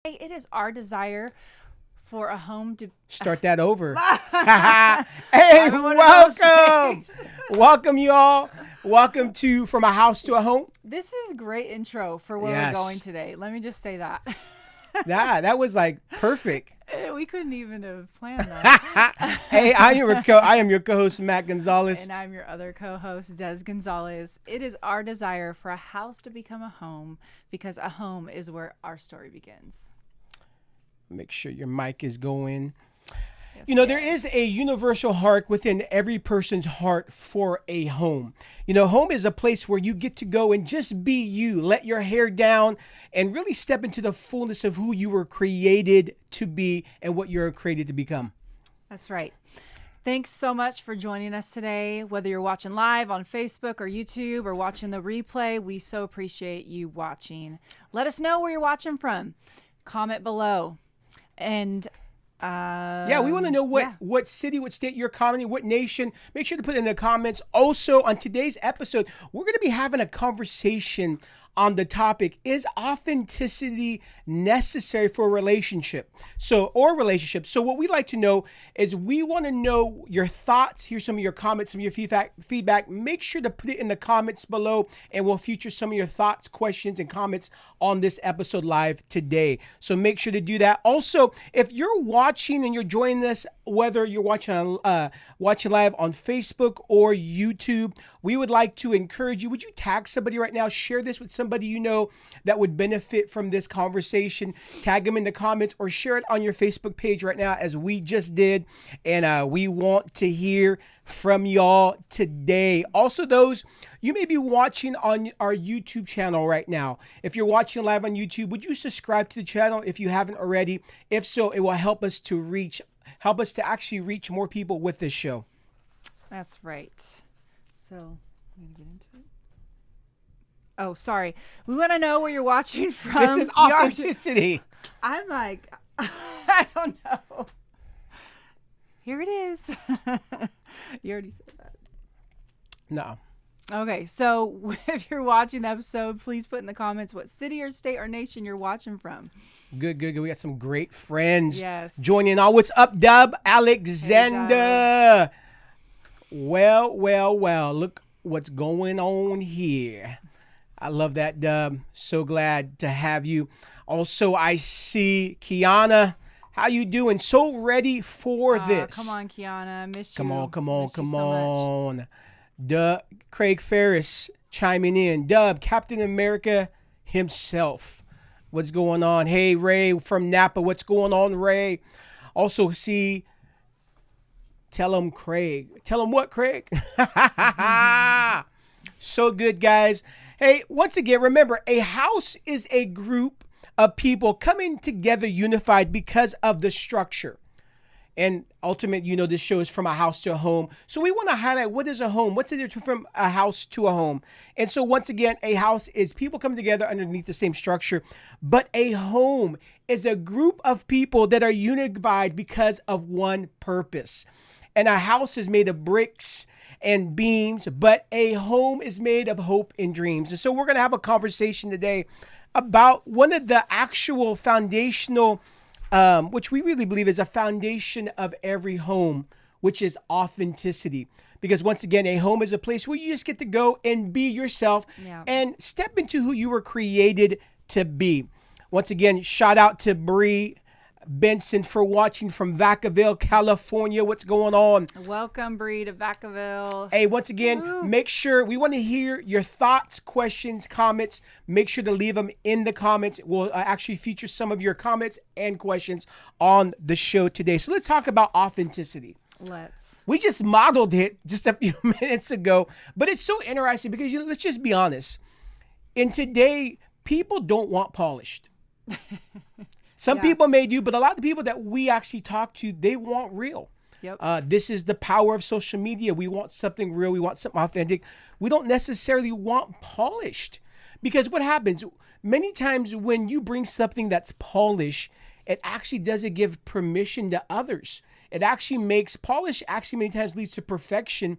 It is our desire for a home to Start that over. I Hey, don't want to those welcome. Welcome, you all. Welcome to From a House to a Home. This is a great intro for where we're going Yes. today. Let me just say that. That was like perfect. We couldn't even have planned that. Hey, I am your co-host Matt Gonzales. And I'm your other co-host, Des Gonzales. It is our desire for a house to become a home because a home is where our story begins. Make sure your mic is going. Yes, There is a universal heart within every person's heart for a home. Home is a place where you get to go and just be you, let your hair down, and really step into the fullness of who you were created to be and what you're created to become. That's right. Thanks so much for joining us today. Whether you're watching live on Facebook or YouTube or watching the replay, we so appreciate you watching. Let us know where you're watching from. Comment below. And We want to know what city, what state you're commenting, what nation. Make sure to put it in the comments. Also, on today's episode, we're going to be having a conversation on the topic, is authenticity necessary for a relationship? So what we like to know is we want to know your thoughts. Here's some of your comments, some of your feedback. Make sure to put it in the comments below and we'll feature some of your thoughts, questions, and comments on this episode live today. So make sure to do that. Also, if you're watching and you're joining us, whether you're watching live on Facebook or YouTube, we would like to encourage you. Would you tag somebody right now? Share this with somebody you know that would benefit from this conversation. Tag them in the comments or share it on your Facebook page right now, as we just did. And we want to hear from y'all today. Also, those you may be watching on our YouTube channel right now. If you're watching live on YouTube, would you subscribe to the channel if you haven't already? If so, it will help us to actually reach more people with this show. that's right. So, I'm going to get into it. Oh, sorry. We want to know where you're watching from. This is authenticity. I'm like, I don't know. Here it is. You already said that. No. Okay, so if you're watching the episode, please put in the comments what city or state or nation you're watching from. Good. We got some great friends Yes. joining. What's up, Dub? Alexander. Hey, Dub. Well. Look what's going on here. I love that, Dub. So glad to have you. Also, I see Kiana. How you doing? So ready for this. Come on, Kiana. I miss you. Come on. Miss you so much. Dub, Craig Ferris chiming in. Dub, Captain America himself. What's going on? Hey, Ray from Napa. What's going on, Ray? Also see, tell him Craig. Tell him what, Craig? So good, guys. Hey, once again, remember, a house is a group of people coming together unified because of the structure. And ultimate, this show is From a House to a Home. So we want to highlight, what is a home? What's the difference from a house to a home? And so once again, a house is people coming together underneath the same structure. But a home is a group of people that are unified because of one purpose. And a house is made of bricks and beams, but a home is made of hope and dreams. And so we're going to have a conversation today about one of the actual foundational which we really believe is a foundation of every home, which is authenticity. Because once again, a home is a place where you just get to go and be yourself and step into who you were created to be. Once again, shout out to Bree Benson for watching from Vacaville, California. What's going on? Welcome, Bree, to Vacaville. Hey, once again, make sure we want to hear your thoughts, questions, comments. Make sure to leave them in the comments. We'll actually feature some of your comments and questions on the show today. So let's talk about authenticity. We just modeled it just a few minutes ago, but it's so interesting because let's just be honest. In today, people don't want polished. Some people may do, but a lot of the people that we actually talk to, they want real. Yep. This is the power of social media. We want something real. We want something authentic. We don't necessarily want polished. Because what happens, many times when you bring something that's polished, it actually doesn't give permission to others. It actually makes polish many times leads to perfection,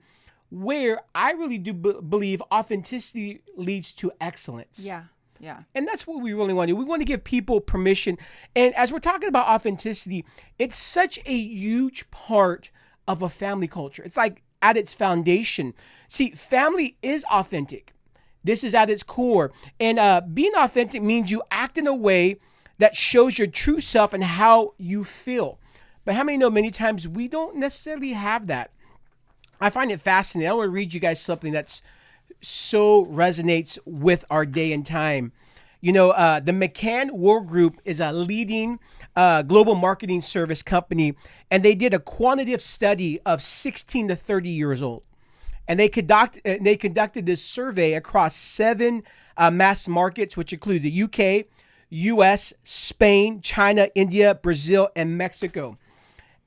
where I really do believe authenticity leads to excellence. Yeah. Yeah. And that's what we really want to do. We want to give people permission. And as we're talking about authenticity, it's such a huge part of a family culture. It's like at its foundation. See, family is authentic. This is at its core. And being authentic means you act in a way that shows your true self and how you feel. But how many know many times we don't necessarily have that? I find it fascinating. I want to read you guys something that's so resonates with our day and time. You know, the McCann World Group is a leading global marketing service company, and they did a quantitative study of 16 to 30 years old. And they conducted this survey across 7 mass markets, which include the UK, US, Spain, China, India, Brazil, and Mexico.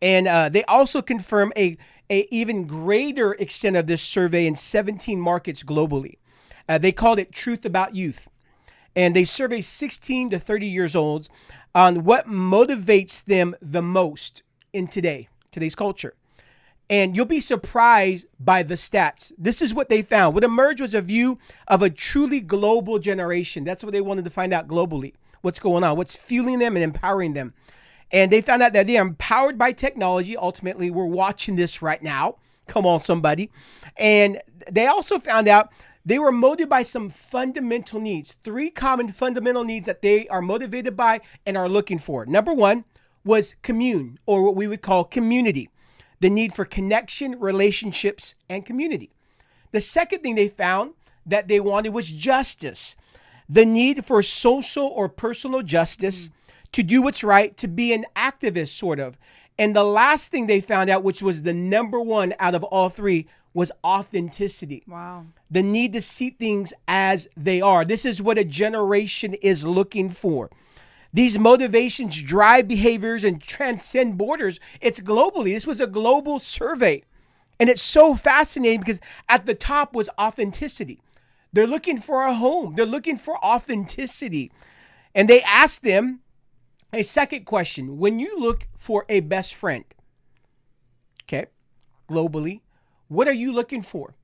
And they also confirmed a even greater extent of this survey in 17 markets globally. They called it Truth About Youth. And they surveyed 16 to 30 years olds on what motivates them the most in today's culture. And you'll be surprised by the stats. This is what they found. What emerged was a view of a truly global generation. That's what they wanted to find out globally. What's going on? What's fueling them and empowering them? And they found out that they are empowered by technology. Ultimately, we're watching this right now. Come on, somebody. And they also found out they were motivated by some fundamental needs. 3 common fundamental needs that they are motivated by and are looking for. Number 1 was commune, or what we would call community. The need for connection, relationships, and community. The second thing they found that they wanted was justice. The need for social or personal justice, to do what's right, to be an activist, sort of. And the last thing they found out, which was the number 1 out of all 3, was authenticity. Wow. The need to see things as they are. This is what a generation is looking for. These motivations drive behaviors and transcend borders. It's globally. This was a global survey. And it's so fascinating because at the top was authenticity. They're looking for a home. They're looking for authenticity. And they asked them a second question. When you look for a best friend, okay, globally, what are you looking for?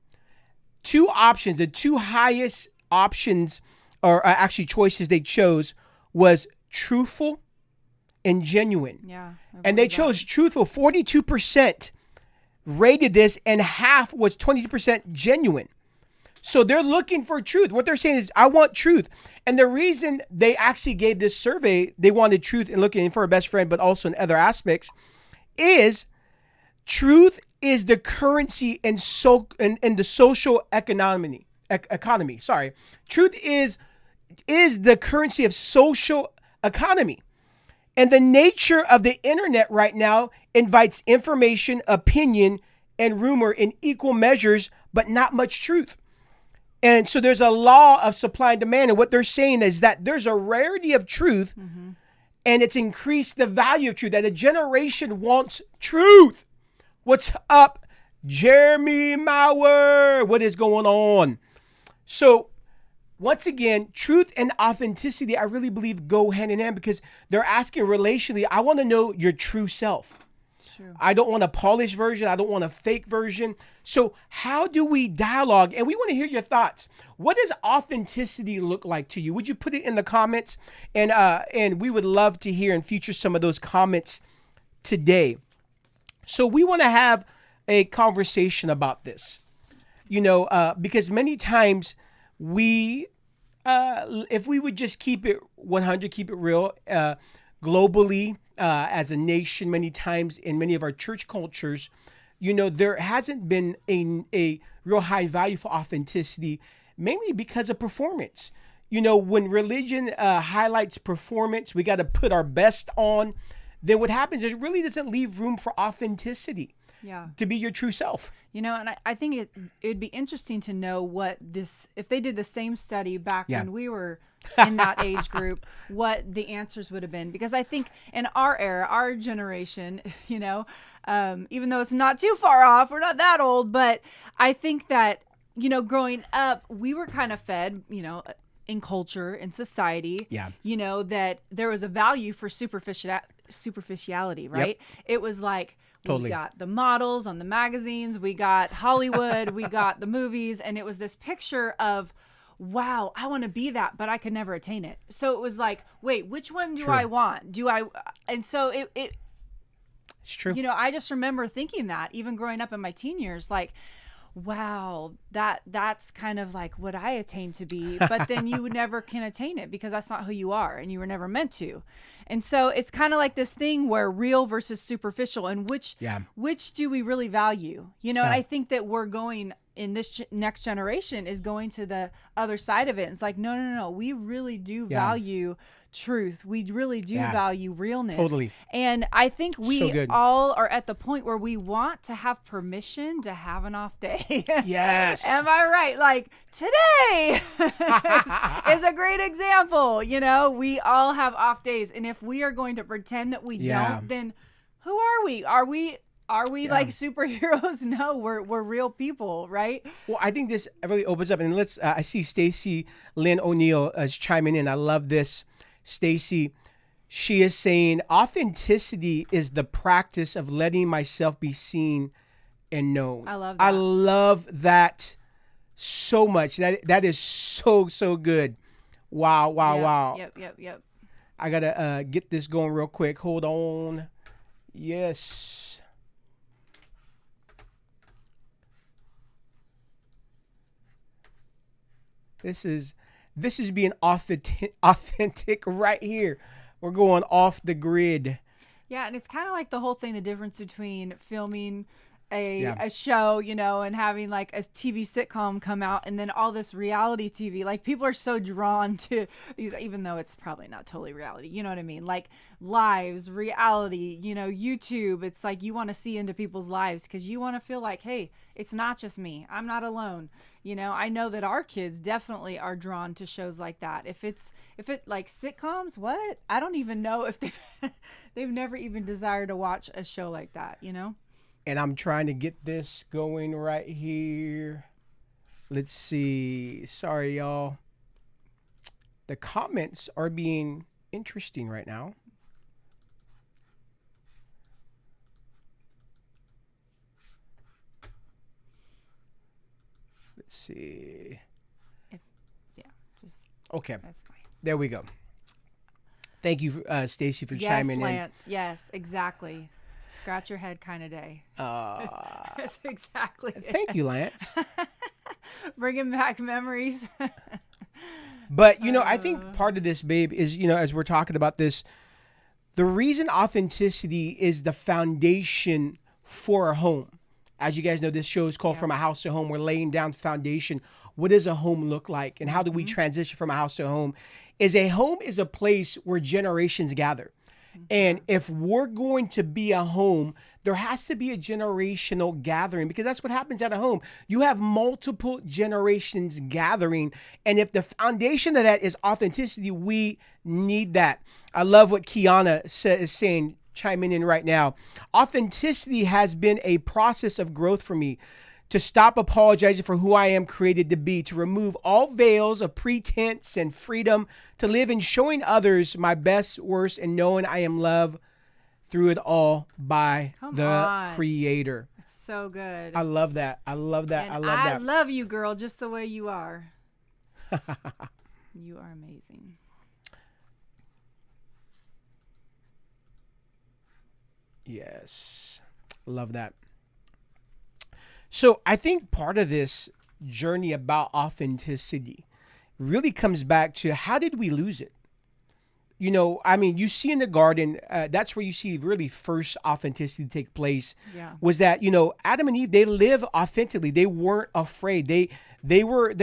2 options, the 2 highest options, or actually choices they chose, was truthful and genuine. Yeah. And they chose truthful. 42% rated this, and half was 22% genuine. So they're looking for truth. What they're saying is, I want truth. And the reason they actually gave this survey, they wanted truth and looking for a best friend, but also in other aspects, is truth is the currency in the social economy. Truth is the currency of social economy. And the nature of the internet right now invites information, opinion, and rumor in equal measures, but not much truth. And so there's a law of supply and demand. And what they're saying is that there's a rarity of truth, and it's increased the value of truth, that a generation wants truth. What's up, Jeremy Mauer? What is going on? So once again, truth and authenticity, I really believe, go hand in hand, because they're asking relationally, I want to know your true self. True. I don't want a polished version. I don't want a fake version. So how do we dialogue? And we want to hear your thoughts. What does authenticity look like to you? Would you put it in the comments? And we would love to hear and feature some of those comments today. So we want to have a conversation about this, because many times if we would just keep it 100, keep it real, globally, as a nation, many times in many of our church cultures, there hasn't been a real high value for authenticity, mainly because of performance. When religion highlights performance, we got to put our best on. Then what happens is it really doesn't leave room for authenticity. Yeah. To be your true self. And I think it'd be interesting to know if they did the same study back when we were in that age group, what the answers would have been. Because I think in our era, our generation, even though it's not too far off, we're not that old, but I think that, growing up, we were kind of fed, in culture and society, that there was a value for superficiality, right? Yep. It was like, totally. We got the models on the magazines, we got Hollywood, we got the movies, and it was this picture of wow, I want to be that, but I could never attain it. So it was like, wait, which one do True. I want? And so It's true. I just remember thinking that even growing up in my teen years, like, wow, that's kind of like what I attained to be, but then you never can attain it because that's not who you are and you were never meant to. And so it's kind of like this thing where real versus superficial, and which do we really value? And I think that we're going in this next generation is going to the other side of it. It's like, no, we really do value truth. We really do value realness. Totally. And I think we all are at the point where we want to have permission to have an off day. Yes. Am I right? Like today is a great example. We all have off days. And if we are going to pretend that we don't, then who are we? Are we like superheroes? No, we're real people, right? Well, I think this really opens up, and I see Stacy Lynn O'Neill is chiming in. I love this. Stacy, she is saying authenticity is the practice of letting myself be seen and known. I love that. I love that so much. That is so good. Wow. Yep. I gotta get this going real quick. Hold on. Yes. This is being authentic right here. We're going off the grid. Yeah, and it's kind of like the whole thing, the difference between filming a show, and having like a TV sitcom come out, and then all this reality TV. Like people are so drawn to these, even though it's probably not totally reality. You know what I mean? Like lives, reality, YouTube. It's like you want to see into people's lives because you want to feel like, hey, it's not just me. I'm not alone. I know that our kids definitely are drawn to shows like that. If it like sitcoms, what? I don't even know if they've never even desired to watch a show like that, And I'm trying to get this going right here. Let's see. Sorry, y'all. The comments are being interesting right now. Let's see. Okay. That's fine. There we go. Thank you, Stacy, for chiming in. Yes, Lance. Yes, exactly. Scratch your head kind of day. That's exactly it. Thank you, Lance. Bringing back memories. But, I think part of this, babe, is, as we're talking about this, the reason authenticity is the foundation for a home. As you guys know, this show is called From a House to Home. We're laying down the foundation. What does a home look like? And how do we transition from a house to a home? A home is a place where generations gather. And if we're going to be a home, there has to be a generational gathering, because that's what happens at a home. You have multiple generations gathering. And if the foundation of that is authenticity, we need that. I love what Kiana is saying, chiming in right now. Authenticity has been a process of growth for me. To stop apologizing for who I am created to be, to remove all veils of pretense and freedom, to live in showing others my best, worst, and knowing I am loved through it all by Creator. It's so good. I love that. I love that. I love you, girl, just the way you are. You are amazing. Yes. Love that. So I think part of this journey about authenticity really comes back to, how did we lose it? You see in the garden, that's where you see really first authenticity take place. Yeah. Was that, Adam and Eve, they live authentically. They weren't afraid. They were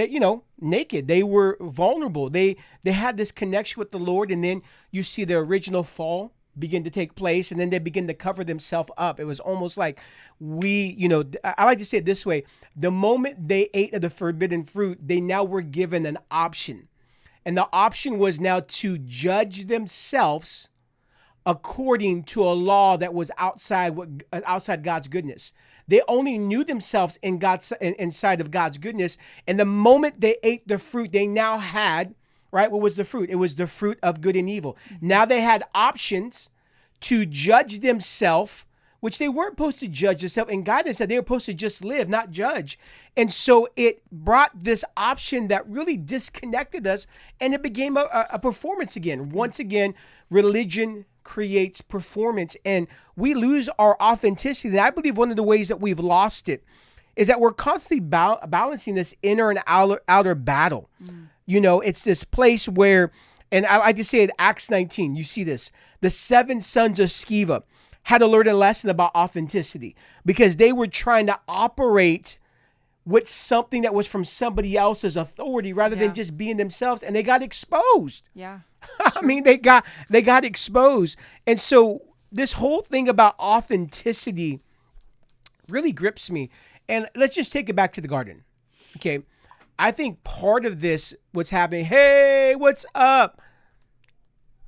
naked. They were vulnerable. They had this connection with the Lord. And then you see the original fall begin to take place, and then they begin to cover themselves up. It was almost like I like to say it this way: the moment they ate of the forbidden fruit, they now were given an option. And the option was now to judge themselves according to a law that was outside God's goodness. They only knew themselves inside of God's goodness. And the moment they ate the fruit, they now had, right? What was the fruit? It was the fruit of good and evil. Now they had options to judge themselves which they weren't supposed to judge themselves. And guidance said they were supposed to just live, not judge. And so it brought this option that really disconnected us, and it became a performance again. Once again, religion creates performance, and we lose our authenticity. And I believe one of the ways that we've lost it is that we're constantly balancing this inner and outer battle. You know, it's this place where, and I like to say in Acts 19, you see this, the 7 sons of Sceva had to learn a lesson about authenticity because they were trying to operate with something that was from somebody else's authority rather than just being themselves, and they got exposed. Yeah. I mean, they got exposed. And so this whole thing about authenticity really grips me. And let's just take it back to the garden. Okay. I think part of this, what's happening, hey, what's up?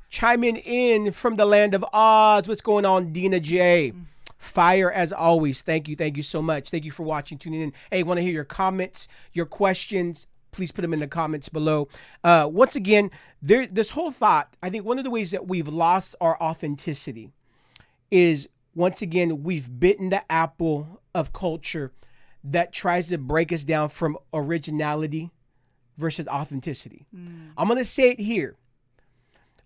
Chiming in from the land of Oz. What's going on, Dina J? Fire as always. Thank you. Thank you so much. Thank you for watching, tuning in. Hey, want to hear your comments, your questions. Please put them in the comments below. Once again, this whole thought, I think one of the ways that we've lost our authenticity is, once again, we've bitten the apple of culture that tries to break us down from originality versus authenticity. I'm going to say it here.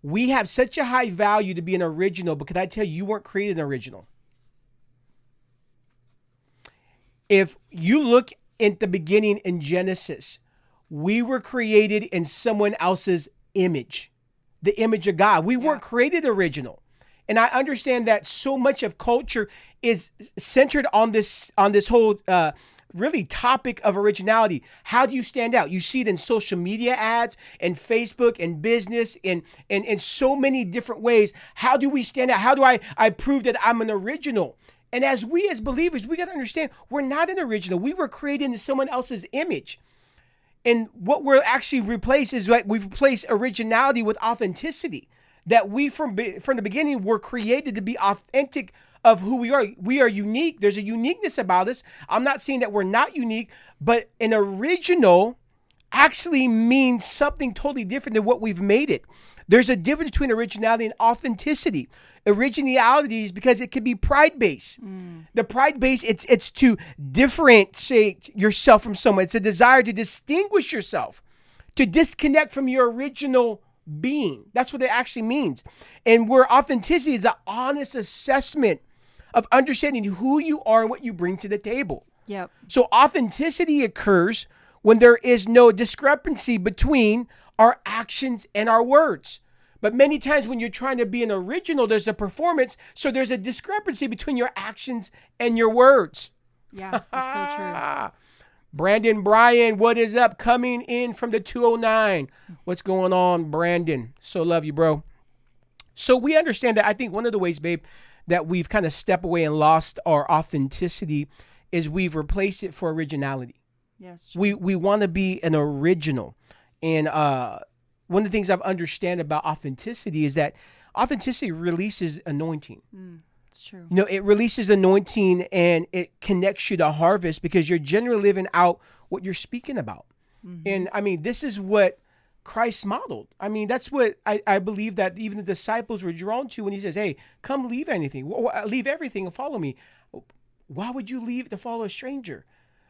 We have such a high value to be an original, but can I tell you, you weren't created an original. If you look at the beginning in Genesis, we were created in someone else's image, the image of God. We weren't created original. And I understand that so much of culture is centered on this whole really topic of originality. How do you stand out? You see it in social media ads and Facebook and business and in so many different ways. How do we stand out? How do I prove that I'm an original? And as believers, we got to understand we're not an original. We were created in someone else's image. And what we're actually replaced is like we've replaced originality with authenticity. That we from the beginning were created to be authentic of who we are. We are unique. There's a uniqueness about us. I'm not saying that we're not unique, but an original actually means something totally different than what we've made it. There's a difference between originality and authenticity. Originality is because it can be pride-based. The pride-based, it's to differentiate yourself from someone. It's a desire to distinguish yourself, to disconnect from your original being. That's what it actually means. And where authenticity is an honest assessment of understanding who you are and what you bring to the table. Yep. So authenticity occurs when there is no discrepancy between our actions and our words. But many times when you're trying to be an original, there's a performance. So there's a discrepancy between your actions and your words. Yeah, that's so true. Brandon Bryan, what is up? Coming in from the 209. What's going on, Brandon? So love you, bro. So we understand that. I think one of the ways, babe, that we've kind of stepped away and lost our authenticity is we've replaced it for originality. Yes. We want to be an original. And one of the things I've understand about authenticity is that authenticity releases anointing. It's true. You know, it releases anointing and it connects you to harvest because you're generally living out what you're speaking about. And I mean, this is what Christ modeled. I mean, that's what I believe that even the disciples were drawn to when he says, hey, come leave anything, leave everything and follow me. Why would you leave to follow a stranger?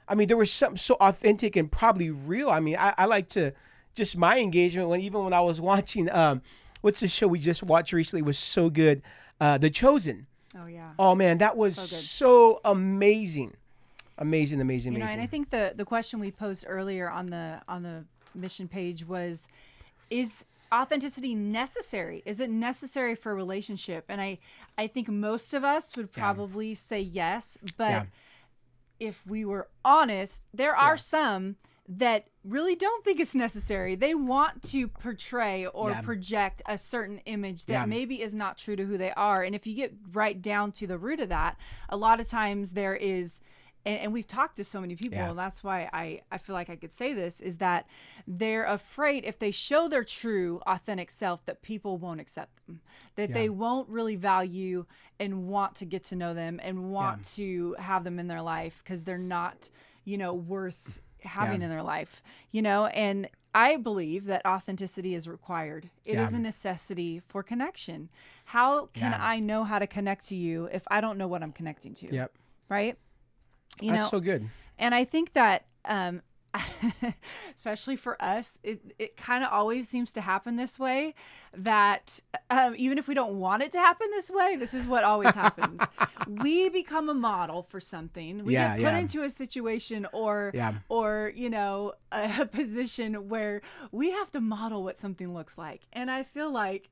I mean, there was something so authentic and probably real. I mean, I like to, just my engagement when I was watching, what's the show we just watched recently was so good. The Chosen. Oh yeah. Oh man, that was so amazing. Amazing. You know, and I think the question we posed earlier on the mission page was, is authenticity necessary? Is it necessary for a relationship? And I think most of us would probably say yes, but if we were honest, there are some that really don't think it's necessary. They want to portray or project a certain image that maybe is not true to who they are. And if you get right down to the root of that, a lot of times there is, and we've talked to so many people, and that's why I feel like I could say this, is that they're afraid if they show their true, authentic self that people won't accept them, that they won't really value and want to get to know them and want to have them in their life because they're not, worth having in their life, and I believe that authenticity is required. It is a necessity for connection. How can I know how to connect to you if I don't know what I'm connecting to? Yep. Right? That's so good. And I think that, especially for us, it kind of always seems to happen this way, that even if we don't want it to happen this way, this is what always happens. We become a model for something. We get put into a situation or a position where we have to model what something looks like. And I feel like,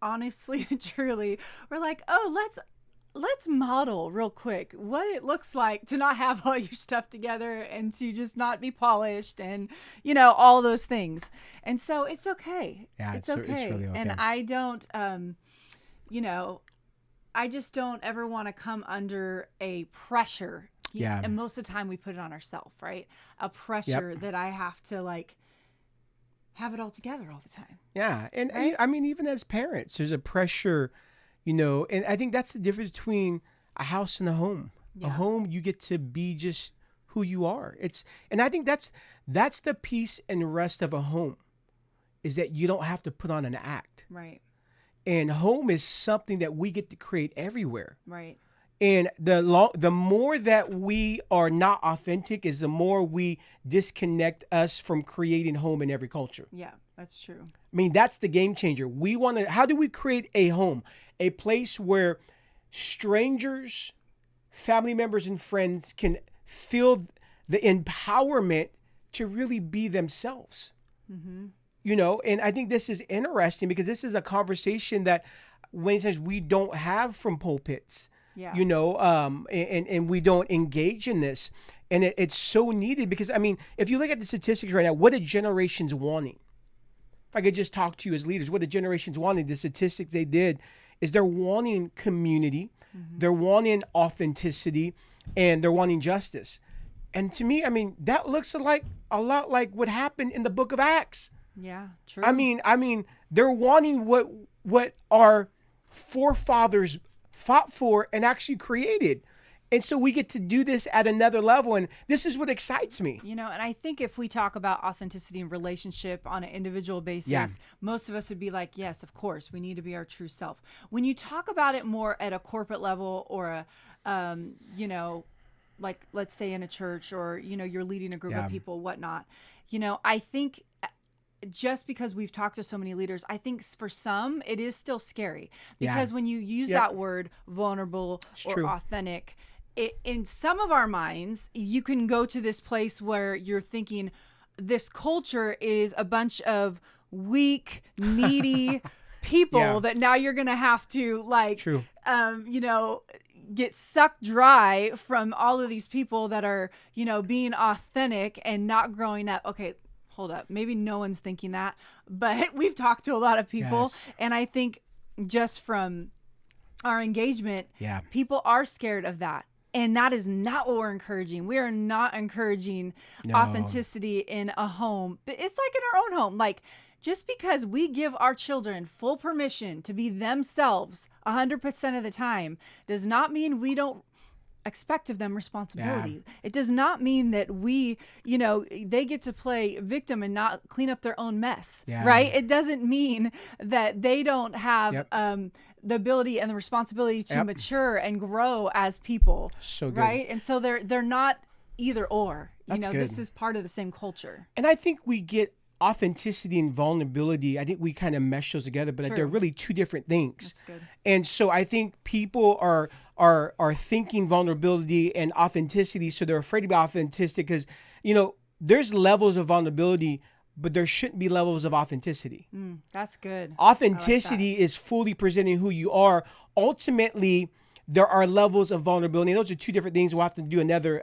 honestly and truly, we're like, oh, let's model real quick what it looks like to not have all your stuff together and to just not be polished and, all those things. And so it's okay. Yeah, it's okay. It's really okay. And I don't, I just don't ever want to come under a pressure. Yeah. And most of the time we put it on ourselves, right? A pressure that I have to have it all together all the time. Yeah. And right? I mean, even as parents, there's a pressure, and I think that's the difference between a house and a home. A home, you get to be just who you are. And I think that's the peace and rest of a home, is that you don't have to put on an act. Right. And home is something that we get to create everywhere. Right. And the more that we are not authentic is the more we disconnect us from creating home in every culture. Yeah, that's true. I mean, that's the game changer. How do we create a home? A place where strangers, family members, and friends can feel the empowerment to really be themselves. Mm-hmm. And I think this is interesting because this is a conversation that many times we don't have from pulpits. Yeah. And we don't engage in this. And it's so needed because, I mean, if you look at the statistics right now, what are generations wanting? If I could just talk to you as leaders, what are generations wanting? The statistics they did is they're wanting community, they're wanting authenticity, and they're wanting justice. And to me, I mean, that looks a lot like what happened in the book of Acts. Yeah, true. I mean, they're wanting what our forefathers fought for and actually created. And so we get to do this at another level. And this is what excites me. And I think if we talk about authenticity and relationship on an individual basis, most of us would be like, yes, of course, we need to be our true self. When you talk about it more at a corporate level or like let's say in a church or, you're leading a group of people, whatnot, I think just because we've talked to so many leaders, I think for some it is still scary because when you use that word vulnerable or authentic, in some of our minds, you can go to this place where you're thinking this culture is a bunch of weak, needy people that now you're going to have to get sucked dry from all of these people that are, being authentic and not growing up. Okay, hold up. Maybe no one's thinking that, but we've talked to a lot of people. And I think just from our engagement, people are scared of that. And that is not what we're encouraging. We are not encouraging authenticity in a home. It's like in our own home. Like, just because we give our children full permission to be themselves 100% of the time does not mean we don't expect of them responsibility. It does not mean that we, they get to play victim and not clean up their own mess, right? It doesn't mean that they don't have the ability and the responsibility to mature and grow as people, so good. Right? And so they're not either or. That's good. This is part of the same culture. And I think we get authenticity and vulnerability. I think we kind of mesh those together, but they're really two different things. That's good. And so I think people are thinking vulnerability and authenticity, so they're afraid to be authentic because, there's levels of vulnerability, but there shouldn't be levels of authenticity. That's good. Authenticity is fully presenting who you are. Ultimately, there are levels of vulnerability. And those are two different things. We'll have to do another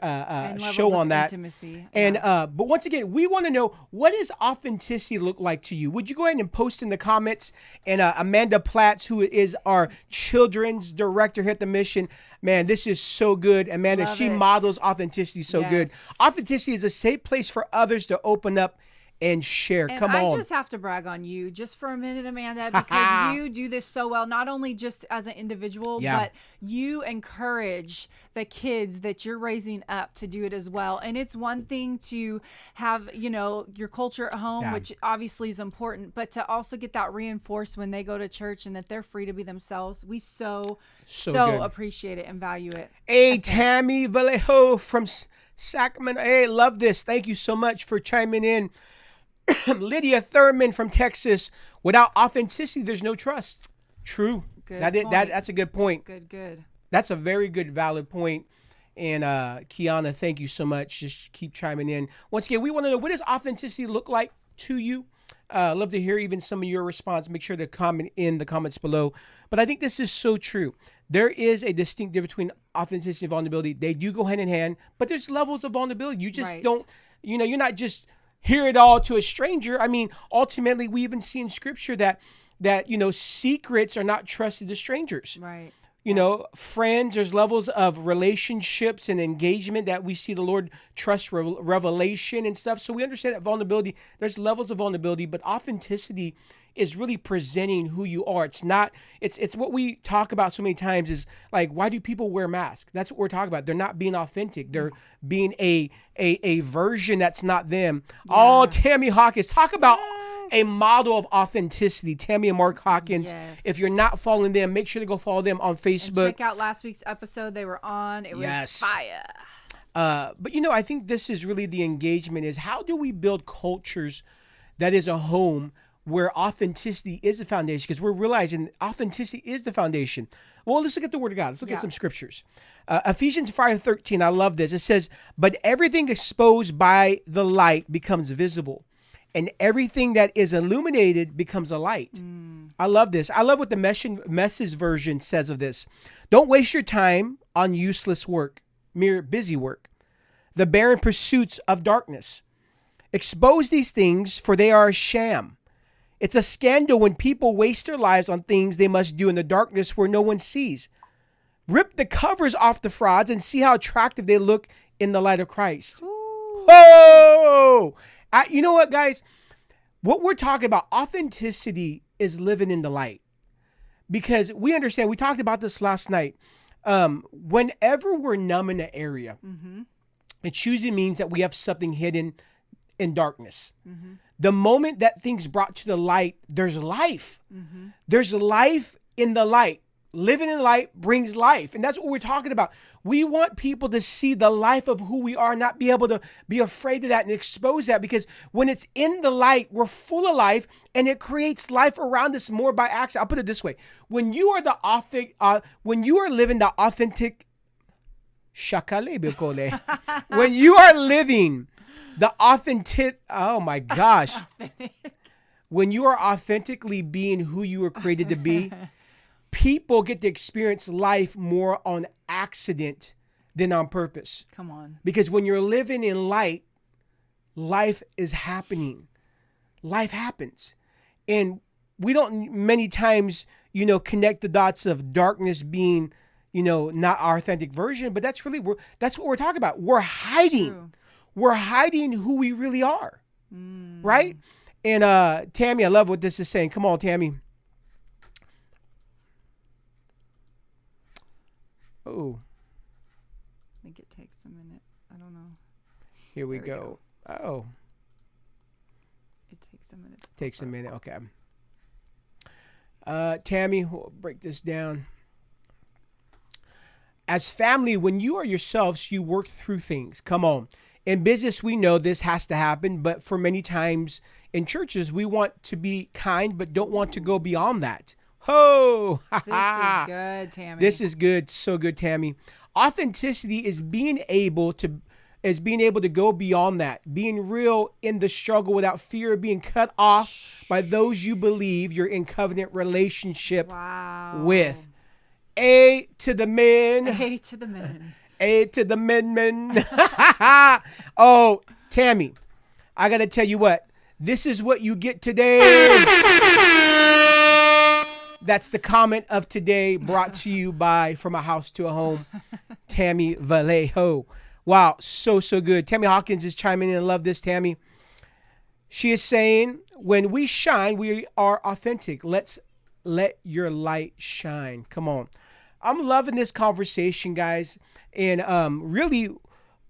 show on that. Intimacy. And but once again, we want to know, what does authenticity look like to you? Would you go ahead and post in the comments? And Amanda Platts, who is our children's director here at the Mission, man, this is so good. Amanda, she models authenticity so good. Authenticity is a safe place for others to open up and share. And Come on. I just have to brag on you just for a minute, Amanda, because you do this so well, not only just as an individual, but you encourage the kids that you're raising up to do it as well. And it's one thing to have, your culture at home, which obviously is important, but to also get that reinforced when they go to church and that they're free to be themselves. We so appreciate it and value it. Hey, Tammy Vallejo from Sacramento. Hey, love this. Thank you so much for chiming in. Lydia Thurman from Texas. Without authenticity, there's no trust. True. That's a good point. Good. That's a very good, valid point. And Kiana, thank you so much. Just keep chiming in. Once again, we want to know, what does authenticity look like to you? Love to hear even some of your response. Make sure to comment in the comments below. But I think this is so true. There is a distinct difference between authenticity and vulnerability. They do go hand in hand, but there's levels of vulnerability. You just don't, you're not just hear it all to a stranger. I mean, ultimately, we even see in scripture that secrets are not trusted to strangers. Right. Friends, there's levels of relationships and engagement that we see the Lord trust revelation and stuff. So we understand that vulnerability, there's levels of vulnerability, but authenticity is really presenting who you are. It's what we talk about so many times is like, why do people wear masks? That's what we're talking about. They're not being authentic. They're being a version that's not them. Yeah. Oh, Tammy Hawkins, talk about a model of authenticity. Tammy and Mark Hawkins. Yes. If you're not following them, make sure to go follow them on Facebook. And check out last week's episode. They were on. It was fire. But I think this is really the engagement is, how do we build cultures that is a home where authenticity is the foundation? Because we're realizing authenticity is the foundation. Well, let's look at the Word of God. Let's look at some scriptures. Ephesians 5:13. I love this. It says, but everything exposed by the light becomes visible, and everything that is illuminated becomes a light. I love this. I love what the Message version says of this. Don't waste your time on useless work, mere busy work, the barren pursuits of darkness. Expose these things, for they are a sham. It's a scandal when people waste their lives on things they must do in the darkness where no one sees. Rip the covers off the frauds and see how attractive they look in the light of Christ. Ooh. Oh! You know what, guys? What we're talking about, authenticity is living in the light. Because we understand, we talked about this last night. Whenever we're numb in an area, it usually means that we have something hidden in darkness. The moment that things brought to the light, there's life. There's life in the light. Living in light brings life. And that's what we're talking about. We want people to see the life of who we are, not be able to be afraid of that and expose that, because when it's in the light, we're full of life and it creates life around us more by accident. I'll put it this way. When you are when you are living the authentic when you are living the authentic, oh my gosh. When you are authentically being who you were created to be, people get to experience life more on accident than on purpose. Come on. Because when you're living in light, life is happening. Life happens. And we don't many times, connect the dots of darkness being, not our authentic version, but that's what we're talking about. We're hiding. True. We're hiding who we really are, right? And Tammy, I love what this is saying. Come on, Tammy. Oh. I think it takes a minute. I don't know. Here we go. Oh. It takes a minute. Takes a minute. Okay. Tammy, we'll break this down. As family, when you are yourselves, you work through things. Come on. In business, we know this has to happen, but for many times in churches, we want to be kind, but don't want to go beyond that. Ho! This is good, Tammy. This is good. So good, Tammy. Authenticity is being able to go beyond that, being real in the struggle without fear of being cut off by those you believe you're in covenant relationship with. A to the men. A to the men. A to the men. Oh, Tammy, I got to tell you what. This is what you get today. That's the comment of today, brought to you by From a House to a Home, Tammy Vallejo. Wow, so good. Tammy Hawkins is chiming in. I love this, Tammy. She is saying, when we shine, we are authentic. Let your light shine. Come on. I'm loving this conversation, guys. And really,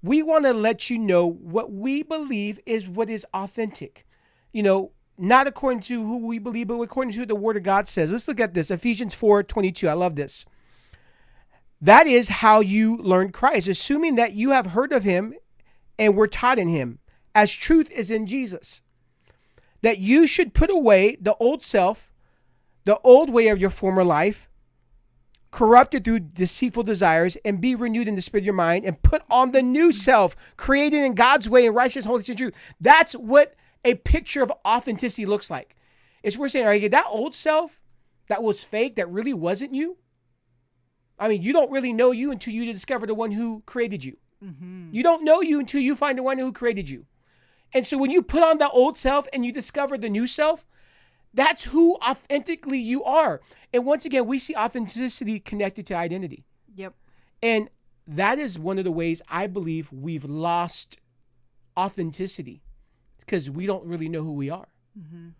we want to let you know what we believe is what is authentic. Not according to who we believe, but according to what the Word of God says. Let's look at this. Ephesians 4:22. I love this. That is how you learn Christ, assuming that you have heard of him and were taught in him, as truth is in Jesus. That you should put away the old self, the old way of your former life, corrupted through deceitful desires, and be renewed in the spirit of your mind, and put on the new self, created in God's way in righteousness, holiness, and truth. That's what a picture of authenticity looks like. It's we're saying, all right, that old self that was fake, that really wasn't you. I mean, you don't really know you until you discover the one who created you. Mm-hmm. You don't know you until you find the one who created you. And so when you put on the old self and you discover the new self, that's who authentically you are. And once again, we see authenticity connected to identity. Yep. And that is one of the ways I believe we've lost authenticity, because we don't really know who we are. Mm-hmm.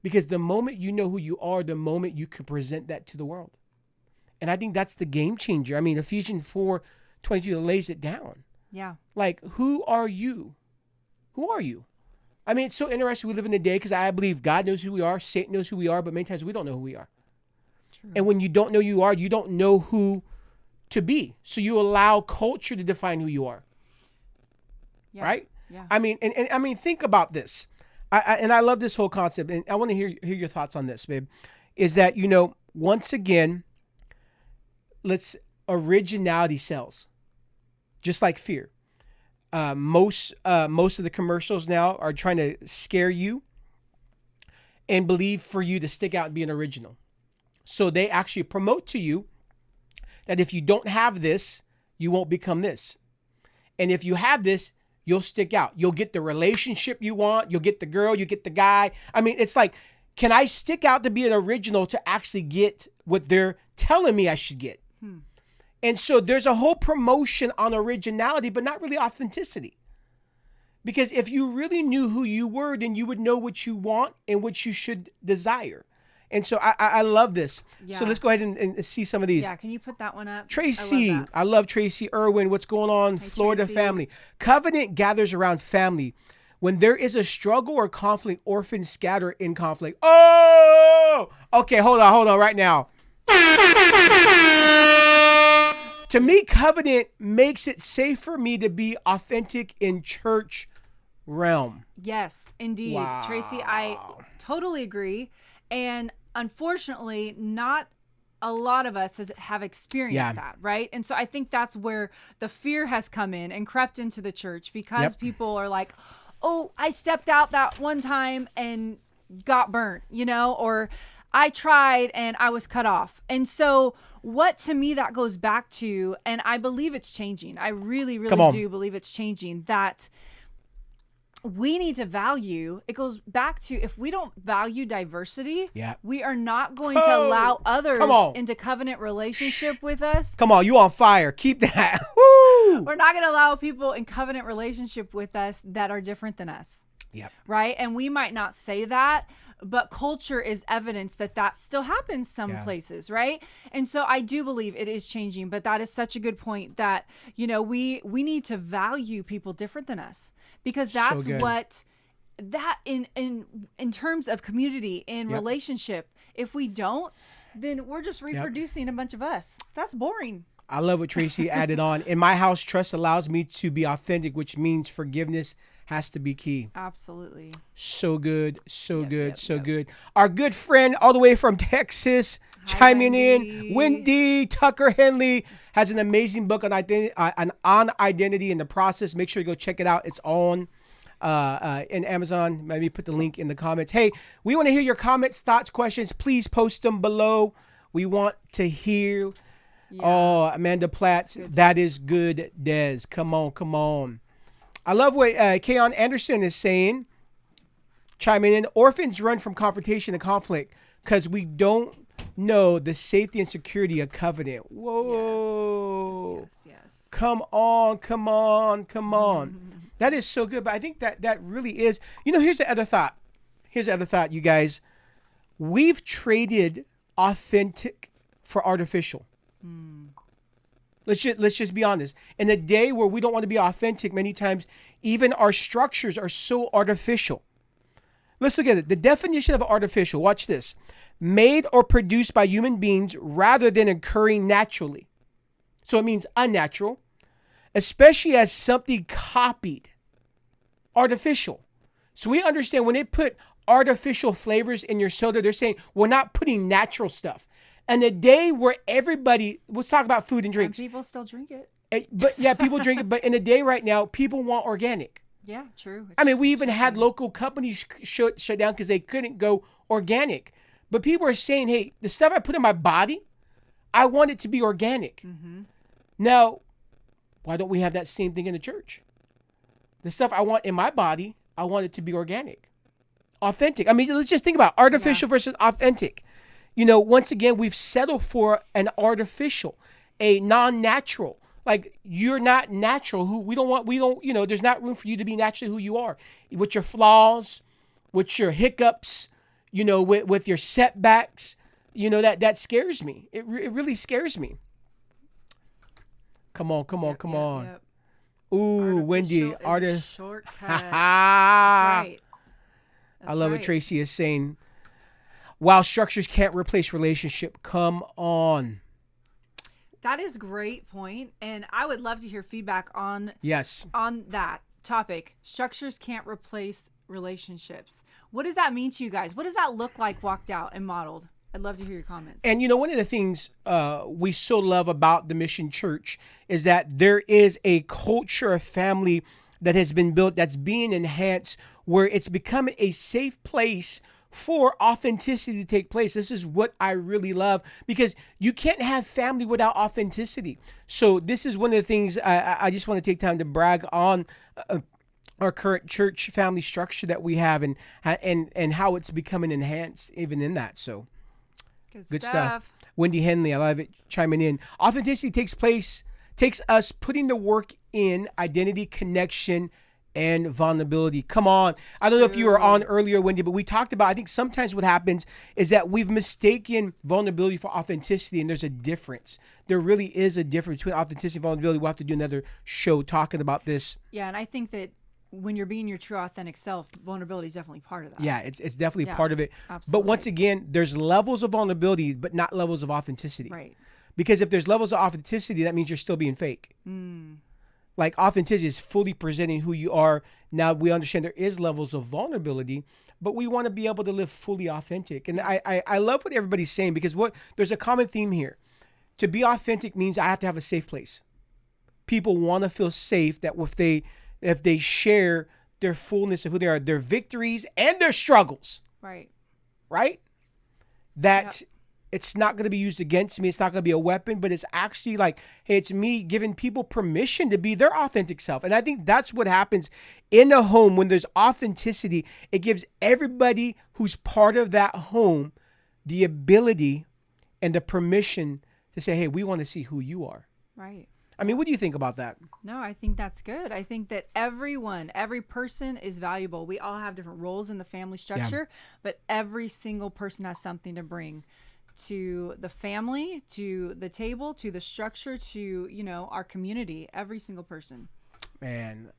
Because the moment you know who you are, the moment you can present that to the world. And I think that's the game changer. I mean, Ephesians 4:22 lays it down. Yeah. Like, who are you? Who are you? I mean, it's so interesting we live in a day, because I believe God knows who we are, Satan knows who we are, but many times we don't know who we are. True. And when you don't know who you are, you don't know who to be. So you allow culture to define who you are. Yeah. Right? Yeah. I mean, and I mean, think about this. I love this whole concept, and I want to hear your thoughts on this, babe. Is that, once again, originality sells, just like fear. Most of the commercials now are trying to scare you and believe for you to stick out and be an original. So they actually promote to you that if you don't have this, you won't become this. And if you have this, you'll stick out. You'll get the relationship you want. You'll get the girl, you get the guy. I mean, it's like, can I stick out to be an original to actually get what they're telling me I should get? And so there's a whole promotion on originality, but not really authenticity. Because if you really knew who you were, then you would know what you want and what you should desire. And so I love this. Yeah. So let's go ahead and see some of these. Yeah, can you put that one up? Tracy, I love Tracy Irwin. What's going on? Hey, Florida Tracy. Family. Covenant gathers around family. When there is a struggle or conflict, orphans scatter in conflict. Oh! Okay, hold on right now. To me, covenant makes it safe for me to be authentic in church realm. Yes, indeed. Wow. Tracy, I totally agree. And unfortunately, not a lot of us have experienced that, right? And so I think that's where the fear has come in and crept into the church, because people are like, oh, I stepped out that one time and got burnt, or I tried and I was cut off. And so what to me that goes back to, and I believe it's changing. I really, really do believe it's changing, that we need to value, it goes back to, if we don't value diversity, we are not going to allow others into covenant relationship with us. Come on, you on fire. Keep that. Woo! We're not going to allow people in covenant relationship with us that are different than us. Yep. Right? And we might not say that, but culture is evidence that still happens some places, right? And so I do believe it is changing, but that is such a good point that, we need to value people different than us, because that's what that in terms of community and relationship, if we don't, then we're just reproducing a bunch of us. That's boring. I love what Tracy added on. In my house, trust allows me to be authentic, which means forgiveness has to be key. Absolutely. So good. So good. Our good friend all the way from Texas, chiming in. Wendy Tucker Henley has an amazing book on identity in the process. Make sure you go check it out. It's on in Amazon. Maybe put the link in the comments. Hey, we want to hear your comments, thoughts, questions. Please post them below. We want to hear. Oh, Amanda Platts. That is good, Des. Come on. I love what Kayon Anderson is saying, chiming in. Orphans run from confrontation and conflict because we don't know the safety and security of covenant. Whoa. Yes. Yes. Come on. That is so good. But I think that really is, here's the other thought. You guys. We've traded authentic for artificial. Let's just be honest. In a day where we don't want to be authentic, many times even our structures are so artificial. Let's look at it. The definition of artificial, watch this. Made or produced by human beings rather than occurring naturally. So it means unnatural, especially as something copied. Artificial. So we understand when they put artificial flavors in your soda, they're saying we're not putting natural stuff. And a day where everybody, let's talk about food and drinks. And people still drink it. But yeah, people drink it. But in a day right now, people want organic. Yeah, true. We even had local companies shut down because they couldn't go organic. But people are saying, hey, the stuff I put in my body, I want it to be organic. Mm-hmm. Now, why don't we have that same thing in the church? The stuff I want in my body, I want it to be organic. Authentic. Let's just think about artificial versus authentic. Once again, we've settled for an artificial, a non-natural. Like, you're not natural. There's not room for you to be naturally who you are. With your flaws, with your hiccups, with your setbacks, that scares me. It really scares me. Come on. Yep. Ooh, Wendy. Shortcut. That's right. I love what Tracy is saying. While structures can't replace relationship, come on. That is a great point, and I would love to hear feedback on that topic. Structures can't replace relationships. What does that mean to you guys? What does that look like walked out and modeled? I'd love to hear your comments. And one of the things we so love about the Mission Church is that there is a culture of family that has been built, that's being enhanced, where it's become a safe place for authenticity to take place. This is what I really love, because you can't have family without authenticity. So this is one of the things I just want to take time to brag on our current church family structure that we have, and how it's becoming enhanced even in that. So good stuff. Wendy Henley, I love it, chiming in. Authenticity takes us putting the work in identity, connection, and vulnerability. Come on. I don't know if you were on earlier, Wendy, but we talked about, I think sometimes what happens is that we've mistaken vulnerability for authenticity, and there's a difference. There really is a difference between authenticity and vulnerability. We'll have to do another show talking about this. Yeah, and I think that when you're being your true authentic self, vulnerability is definitely part of that. Yeah, it's definitely part of it. Absolutely. But once again, there's levels of vulnerability, but not levels of authenticity. Right. Because if there's levels of authenticity, that means you're still being fake. Like, authenticity is fully presenting who you are. Now we understand there is levels of vulnerability, but we want to be able to live fully authentic. And I love what everybody's saying, because there's a common theme here. To be authentic means I have to have a safe place. People want to feel safe that if they share their fullness of who they are, their victories and their struggles. Right. That it's not going to be used against me. It's not going to be a weapon, but it's actually like, hey, it's me giving people permission to be their authentic self. And I think that's what happens in a home when there's authenticity. It gives everybody who's part of that home the ability and the permission to say, hey, we want to see who you are. Right. What do you think about that? No, I think that's good. I think that every person is valuable. We all have different roles in the family structure, but every single person has something to bring to the family, to the table, to the structure, to, our community, every single person. Man,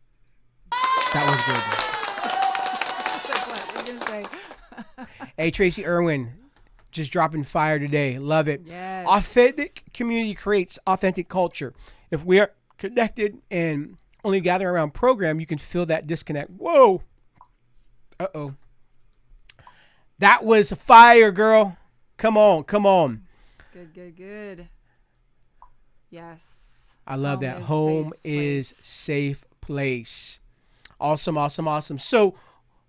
that was good. What were you going to say? Hey, Tracy Irwin, just dropping fire today. Love it. Yes. Authentic community creates authentic culture. If we are connected and only gather around program, you can feel that disconnect. Whoa. Uh-oh. That was fire, girl. Come on. Good. Yes. I love that. Home is safe place. Awesome. So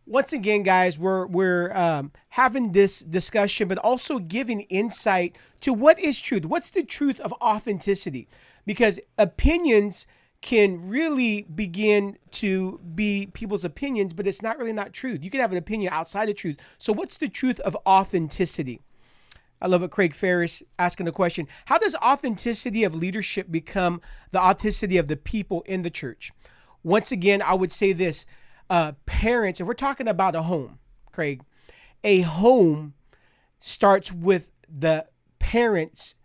once again, guys, we're having this discussion, but also giving insight to what is truth. What's the truth of authenticity? Because opinions can really begin to be people's opinions, but it's not truth. You can have an opinion outside of truth. So what's the truth of authenticity? I love it. Craig Ferris asking the question, how does authenticity of leadership become the authenticity of the people in the church? once again, I would say this, parents, if we're talking about a home, Craig, a home starts with the parents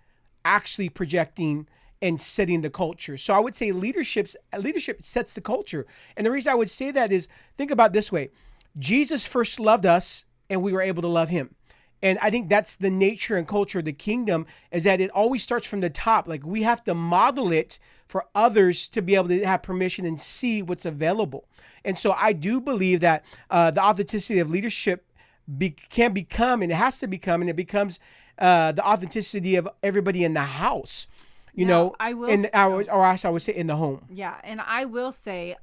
actually projecting and setting the culture. So I would say leadership sets the culture. And the reason I would say that is, think about it this way. Jesus first loved us and we were able to love him. And I think that's the nature and culture of the kingdom, is that it always starts from the top. Like, we have to model it for others to be able to have permission and see what's available. And so I do believe that the authenticity of leadership can become, and it has to become, and it becomes the authenticity of everybody in the house. You know, I will, or I would say in the home. Yeah, and I will say,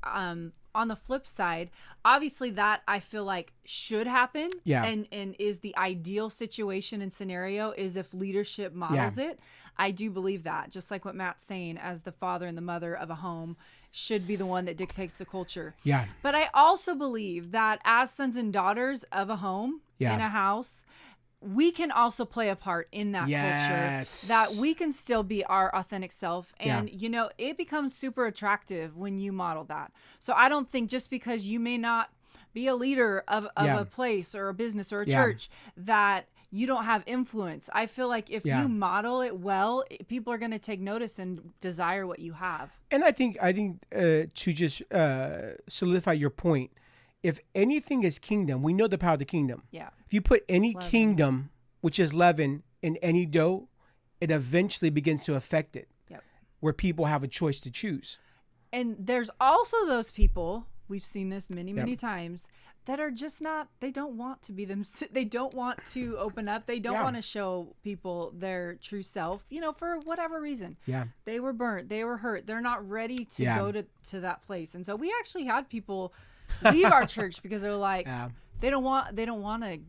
on the flip side, obviously that I feel like should happen. Yeah. And is the ideal situation and scenario is if leadership models it. I do believe that, just like what Matt's saying, as the father and the mother of a home should be the one that dictates the culture. Yeah. But I also believe that as sons and daughters of a home, in a house, we can also play a part in that culture, that we can still be our authentic self. And, you know, it becomes super attractive when you model that. So I don't think just because you may not be a leader of a place or a business or a church that you don't have influence. I feel like if you model it well, people are going to take notice and desire what you have. And I think to just solidify your point, if anything is kingdom, we know the power of the kingdom. Yeah. If you put any kingdom, which is leaven, in any dough, it eventually begins to affect it. Yep. Where people have a choice to choose. And there's also those people, we've seen this many times, that are just not, they don't want to be them. They don't want to open up. They don't want to show people their true self, you know, for whatever reason. Yeah. They were burnt. They were hurt. They're not ready to go to that place. And so we actually had people leave our church because they're like, they don't want to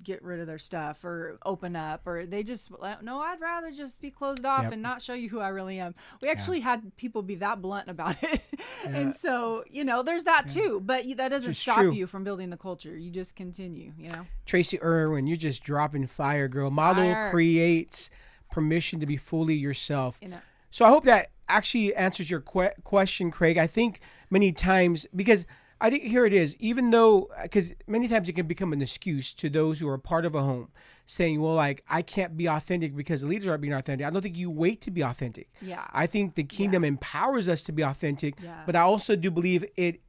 get rid of their stuff or open up, or they just, no, I'd rather just be closed off and not show you who I really am. We actually had people be that blunt about it. And so, you know, there's that too, but that doesn't stop you from building the culture. You just continue, you know. Tracy Irwin, you're just dropping fire, girl. Model creates permission to be fully yourself. You know. So I hope that actually answers your question, Craig. I think many times, because I think here it is, even though, because many times it can become an excuse to those who are part of a home saying, well, like, I can't be authentic because the leaders aren't being authentic. I don't think you wait to be authentic. Yeah. I think the kingdom empowers us to be authentic, but I also do believe it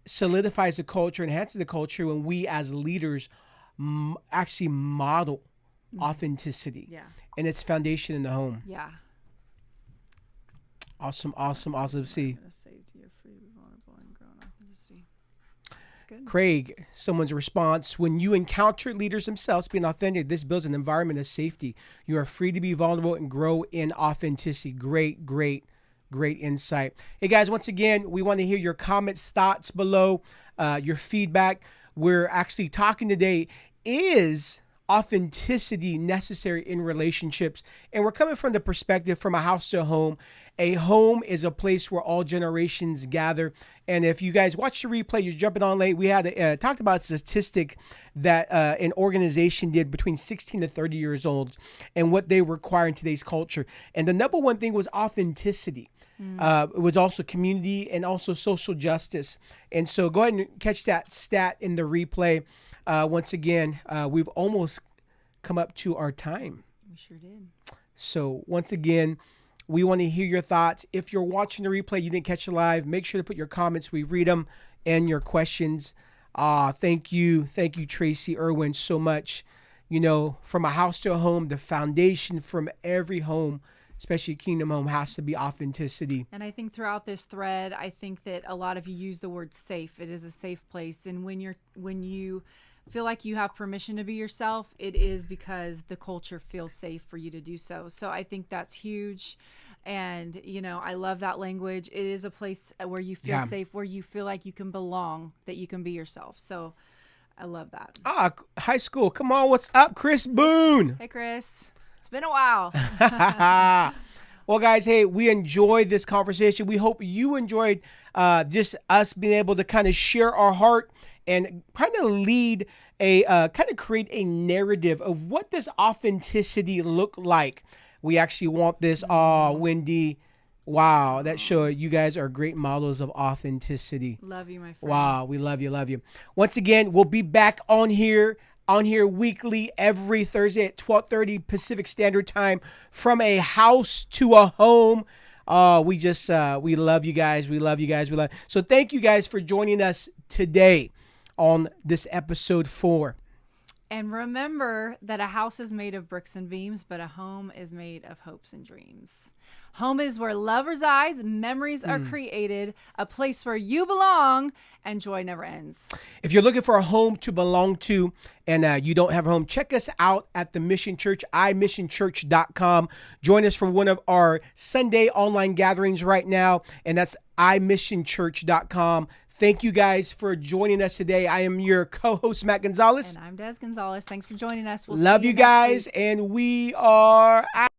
solidifies the culture, enhances the culture when we as leaders actually model authenticity and its foundation in the home. Yeah. Awesome. See. Craig, someone's response: when you encounter leaders themselves being authentic, this builds an environment of safety. You are free to be vulnerable and grow in authenticity. Great insight. Hey guys, once again, we want to hear your comments, thoughts below, your feedback. We're actually talking today, is authenticity necessary in relationships? And we're coming from the perspective from a house to a home. A home is a place where all generations gather. And if you guys watch the replay, you're jumping on late. We had talked about a statistic that an organization did between 16 to 30 years old and what they require in today's culture. And the number one thing was authenticity. It was also community and also social justice. And so go ahead and catch that stat in the replay. Once again, we've almost come up to our time. We sure did. So once again, we want to hear your thoughts. If you're watching the replay, you didn't catch it live, make sure to put your comments. We read them, and your questions. Thank you, Tracy Irwin, so much. You know, from a house to a home, the foundation from every home, especially Kingdom Home, has to be authenticity. And I think throughout this thread, I think that a lot of you use the word safe. It is a safe place. And when you feel like you have permission to be yourself, it is because the culture feels safe for you to do so. So I think that's huge. And, you know, I love that language. It is a place where you feel safe, where you feel like you can belong, that you can be yourself. So I love that. High school. Come on. What's up, Chris Boone? Hey, Chris. It's been a while. Well, guys, hey, we enjoyed this conversation. We hope you enjoyed just us being able to kind of share our heart and kind of lead kind of create a narrative of what does authenticity look like. We actually want this, Wendy, Wow, that show you guys are great models of authenticity. Love you, my friend. Wow, we love you, love you. Once again, we'll be back on here weekly every Thursday at 12:30 Pacific Standard Time from a house to a home. We love you guys. We love you guys. So thank you guys for joining us today on this episode 4. And remember that a house is made of bricks and beams, but a home is made of hopes and dreams. Home is where love resides, memories are created, a place where you belong, and joy never ends. If you're looking for a home to belong to and you don't have a home, check us out at the Mission Church, imissionchurch.com. Join us for one of our Sunday online gatherings right now, and that's imissionchurch.com. Thank you guys for joining us today. I am your co-host, Matt Gonzales. And I'm Des Gonzales. Thanks for joining us. Love you guys, and we are out.